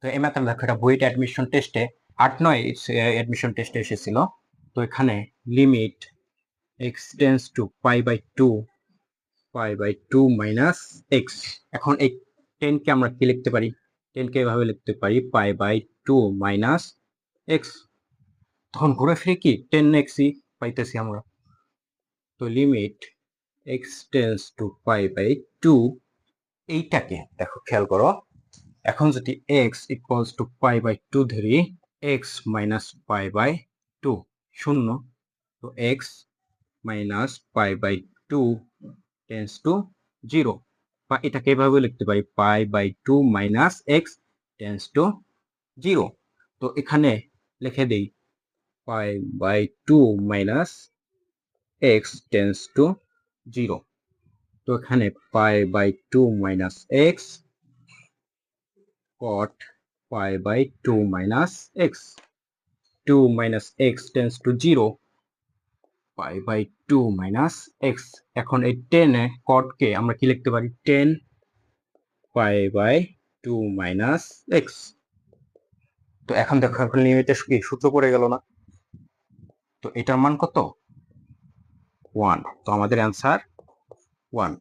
তো এই ম্যাথটা দেখো, এটা বুয়েট অ্যাডমিশন টেস্টে 8-9 অ্যাডমিশন টেস্টে এসেছিল। তো এখানে limit x tends to pi by two minus x. এখন এই 10 কে আমরা কি লিখতে পারি? 10 কে এভাবে লিখতে পারি pi by two minus x. তখন ঘুরে ফিরে কি 10x-ই পাইতেছি আমরা। তো limit x tends to pi by two, এইটাকে দেখো খেয়াল করো, এখন যদি x equals to pi by two ধরি, x minus pi by two 0, তো x minus pi by two tends to 0, বা এটাকে এভাবে লিখতে পারি pi by two minus x tends to 0। তো এখানে লিখে দেই পাই by two minus x tends to 0। তো এখানে pi by two minus x cot pi by two minus x, 2 minus x tends to 0, pi by two minus x. এখন এই 10 এ cot কে আমরা কি লিখতে পারি? 10 pi by two minus x. তো এখন দেখো, এখন লিমিটে কি সূত্র পড়ে গেল না? তো এটার মান কত? 1। তো আমাদের অ্যান্সার 1।